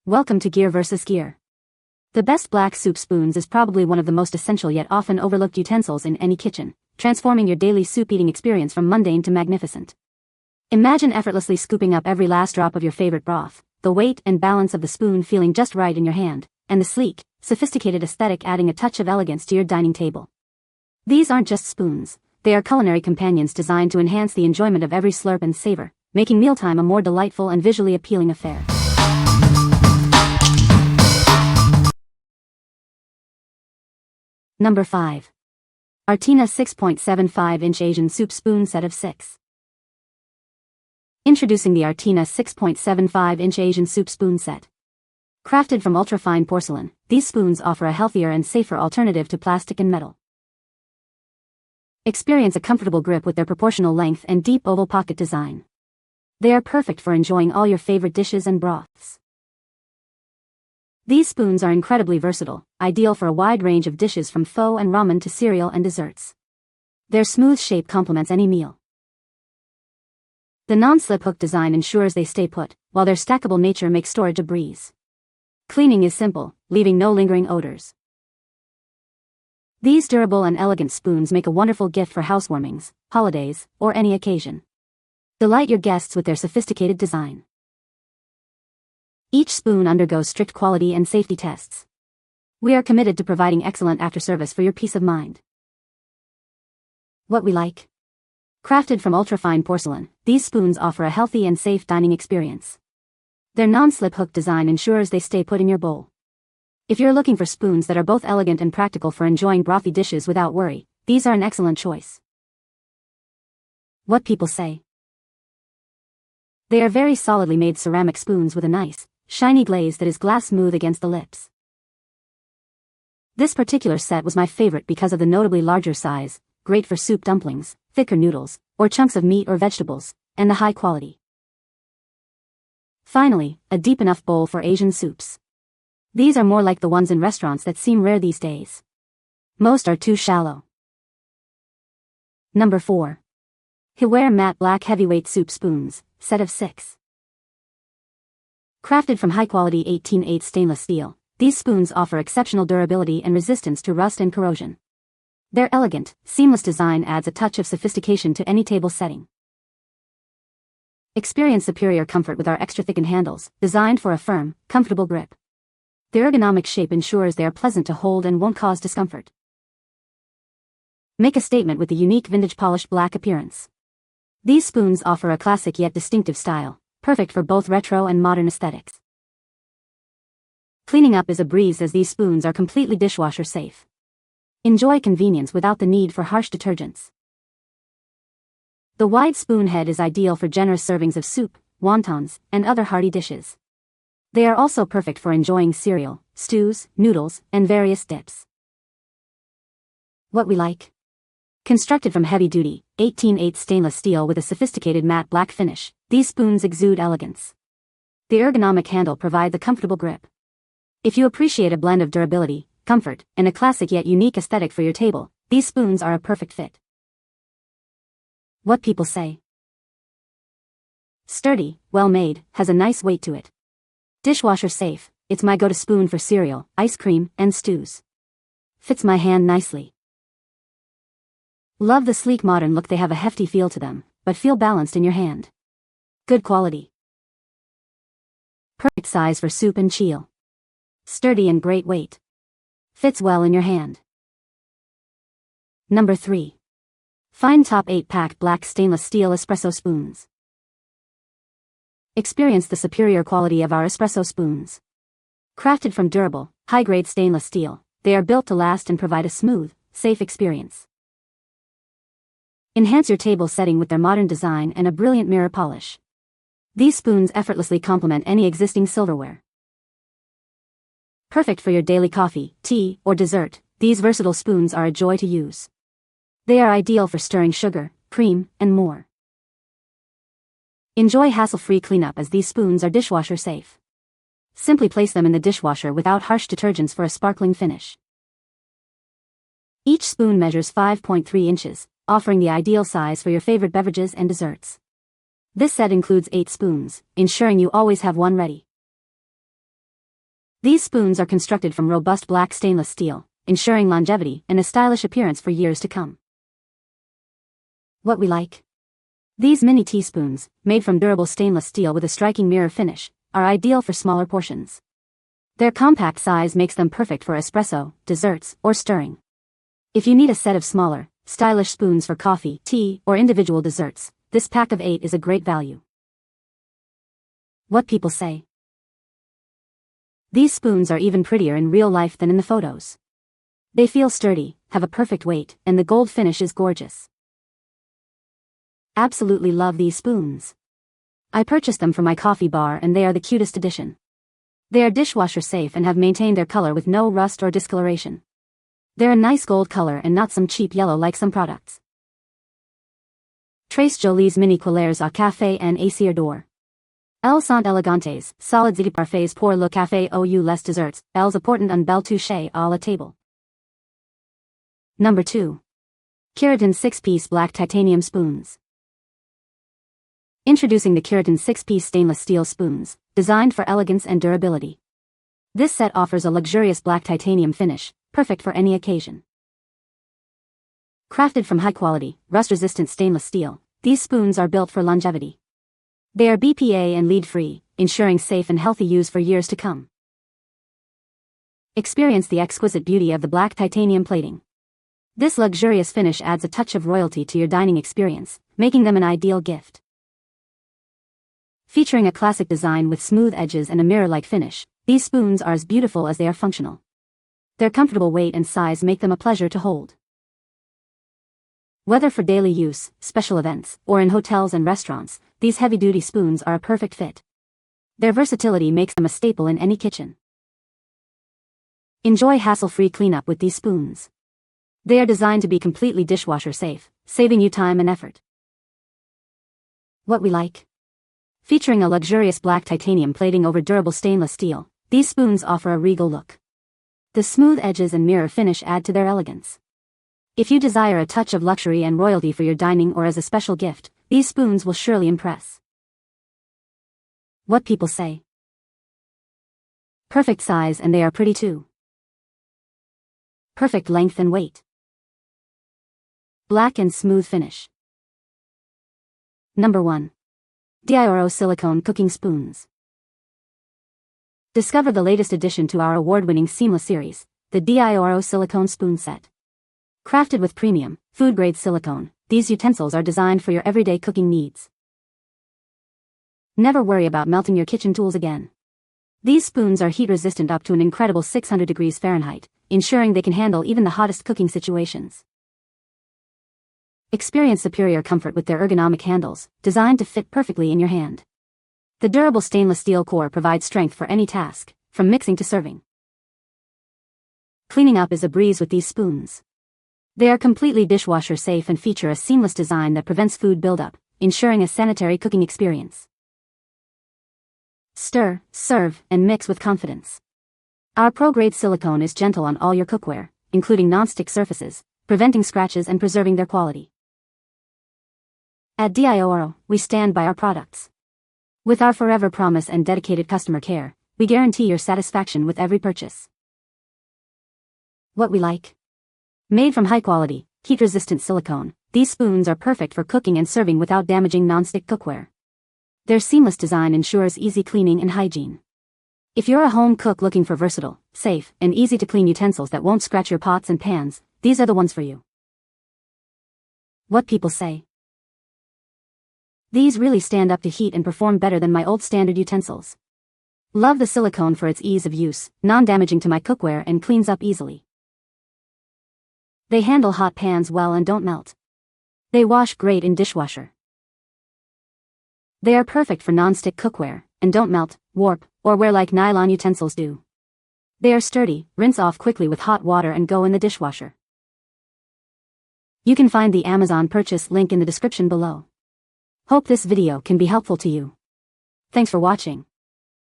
Welcome to Gear vs. Gear. The best black soup spoons is probably one of the most essential yet often overlooked utensils in any kitchen, transforming your daily soup-eating experience from mundane to magnificent. Imagine effortlessly scooping up every last drop of your favorite broth, the weight and balance of the spoon feeling just right in your hand, and the sleek, sophisticated aesthetic adding a touch of elegance to your dining table. These aren't just spoons, they are culinary companions designed to enhance the enjoyment of every slurp and savor, making mealtime a more delightful and visually appealing affair. Number 5. Artena 6.75-inch Asian soup spoon set of 6. Introducing the Artena 6.75-inch Asian soup spoon set. Crafted from ultra-fine porcelain, these spoons offer a healthier and safer alternative to plastic and metal. Experience a comfortable grip with their proportional length and deep oval pocket design. They are perfect for enjoying all your favorite dishes and broths. These spoons are incredibly versatile, ideal for a wide range of dishes from pho and ramen to cereal and desserts. Their smooth shape complements any meal. The non-slip hook design ensures they stay put, while their stackable nature makes storage a breeze. Cleaning is simple, leaving no lingering odors. These durable and elegant spoons make a wonderful gift for housewarmings, holidays, or any occasion. Delight your guests with their sophisticated design. Each spoon undergoes strict quality and safety tests. We are committed to providing excellent after-service for your peace of mind. What we like. Crafted from ultra-fine porcelain, these spoons offer a healthy and safe dining experience. Their non-slip hook design ensures they stay put in your bowl. If you're looking for spoons that are both elegant and practical for enjoying brothy dishes without worry, these are an excellent choice. What people say. They are very solidly made ceramic spoons with a nice, shiny glaze that is glass smooth against the lips. This particular set was my favorite because of the notably larger size, great for soup dumplings, thicker noodles, or chunks of meat or vegetables, and the high quality. Finally, a deep enough bowl for Asian soups. These are more like the ones in restaurants that seem rare these days. Most are too shallow. Number 4. HIWARE Matte Black Heavyweight Soup Spoons, set of 6. Crafted from high-quality 18/8 stainless steel, these spoons offer exceptional durability and resistance to rust and corrosion. Their elegant, seamless design adds a touch of sophistication to any table setting. Experience superior comfort with our extra-thickened handles, designed for a firm, comfortable grip. Their ergonomic shape ensures they are pleasant to hold and won't cause discomfort. Make a statement with the unique vintage polished black appearance. These spoons offer a classic yet distinctive style, perfect for both retro and modern aesthetics. Cleaning up is a breeze as these spoons are completely dishwasher safe. Enjoy convenience without the need for harsh detergents. The wide spoon head is ideal for generous servings of soup, wontons, and other hearty dishes. They are also perfect for enjoying cereal, stews, noodles, and various dips. What we like. Constructed from heavy-duty, 18/8 stainless steel with a sophisticated matte black finish, these spoons exude elegance. The ergonomic handle provides a comfortable grip. If you appreciate a blend of durability, comfort, and a classic yet unique aesthetic for your table, these spoons are a perfect fit. What people say. Sturdy, well-made, has a nice weight to it. Dishwasher safe, it's my go-to spoon for cereal, ice cream, and stews. Fits my hand nicely. Love the sleek modern look. They have a hefty feel to them, but feel balanced in your hand. Good quality. Perfect size for soup and chil. Sturdy and great weight. Fits well in your hand. Number 3. findTop 8-pack black stainless steel espresso spoons. Experience the superior quality of our espresso spoons. Crafted from durable, high-grade stainless steel, they are built to last and provide a smooth, safe experience. Enhance your table setting with their modern design and a brilliant mirror polish. These spoons effortlessly complement any existing silverware. Perfect for your daily coffee, tea, or dessert, these versatile spoons are a joy to use. They are ideal for stirring sugar, cream, and more. Enjoy hassle-free cleanup as these spoons are dishwasher safe. Simply place them in the dishwasher without harsh detergents for a sparkling finish. Each spoon measures 5.3 inches, offering the ideal size for your favorite beverages and desserts. This set includes 8 spoons, ensuring you always have one ready. These spoons are constructed from robust black stainless steel, ensuring longevity and a stylish appearance for years to come. What we like. These mini teaspoons, made from durable stainless steel with a striking mirror finish, are ideal for smaller portions. Their compact size makes them perfect for espresso, desserts, or stirring. If you need a set of smaller, stylish spoons for coffee, tea, or individual desserts, this pack of 8 is a great value. What people say. These spoons are even prettier in real life than in the photos. They feel sturdy, have a perfect weight, and the gold finish is gorgeous. Absolutely love these spoons. I purchased them for my coffee bar and they are the cutest addition. They are dishwasher safe and have maintained their color with no rust or discoloration. They're a nice gold color and not some cheap yellow like some products. Trace Jolie's mini cuillères à café en acier d'or. Elles sont elegantes, solides et parfaits pour le café ou les desserts, elles apportent un bel toucher à la table. Number 2. Kyraton 6-piece black titanium spoons. Introducing the Kyraton 6-piece stainless steel spoons, designed for elegance and durability. This set offers a luxurious black titanium finish, perfect for any occasion. Crafted from high-quality, rust-resistant stainless steel, these spoons are built for longevity. They are BPA and lead-free, ensuring safe and healthy use for years to come. Experience the exquisite beauty of the black titanium plating. This luxurious finish adds a touch of royalty to your dining experience, making them an ideal gift. Featuring a classic design with smooth edges and a mirror-like finish, these spoons are as beautiful as they are functional. Their comfortable weight and size make them a pleasure to hold. Whether for daily use, special events, or in hotels and restaurants, these heavy-duty spoons are a perfect fit. Their versatility makes them a staple in any kitchen. Enjoy hassle-free cleanup with these spoons. They are designed to be completely dishwasher safe, saving you time and effort. What we like. Featuring a luxurious black titanium plating over durable stainless steel, these spoons offer a regal look. The smooth edges and mirror finish add to their elegance. If you desire a touch of luxury and royalty for your dining or as a special gift, these spoons will surely impress. What people say. Perfect size and they are pretty too. Perfect length and weight. Black and smooth finish. Number 1. HIWARE Silicone Cooking Spoons. Discover the latest addition to our award-winning seamless series, the HIWARE Silicone Spoon Set. Crafted with premium, food-grade silicone, these utensils are designed for your everyday cooking needs. Never worry about melting your kitchen tools again. These spoons are heat-resistant up to an incredible 600 degrees Fahrenheit, ensuring they can handle even the hottest cooking situations. Experience superior comfort with their ergonomic handles, designed to fit perfectly in your hand. The durable stainless steel core provides strength for any task, from mixing to serving. Cleaning up is a breeze with these spoons. They are completely dishwasher safe and feature a seamless design that prevents food buildup, ensuring a sanitary cooking experience. Stir, serve, and mix with confidence. Our pro-grade silicone is gentle on all your cookware, including non-stick surfaces, preventing scratches and preserving their quality. At HIWARE, we stand by our products. With our forever promise and dedicated customer care, we guarantee your satisfaction with every purchase. What we like. Made from high-quality, heat-resistant silicone, these spoons are perfect for cooking and serving without damaging non-stick cookware. Their seamless design ensures easy cleaning and hygiene. If you're a home cook looking for versatile, safe, and easy-to-clean utensils that won't scratch your pots and pans, these are the ones for you. What people say. These really stand up to heat and perform better than my old standard utensils. Love the silicone for its ease of use, non-damaging to my cookware and cleans up easily. They handle hot pans well and don't melt. They wash great in dishwasher. They are perfect for non-stick cookware, and don't melt, warp, or wear like nylon utensils do. They are sturdy, rinse off quickly with hot water and go in the dishwasher. You can find the Amazon purchase link in the description below. Hope this video can be helpful to you. Thanks for watching.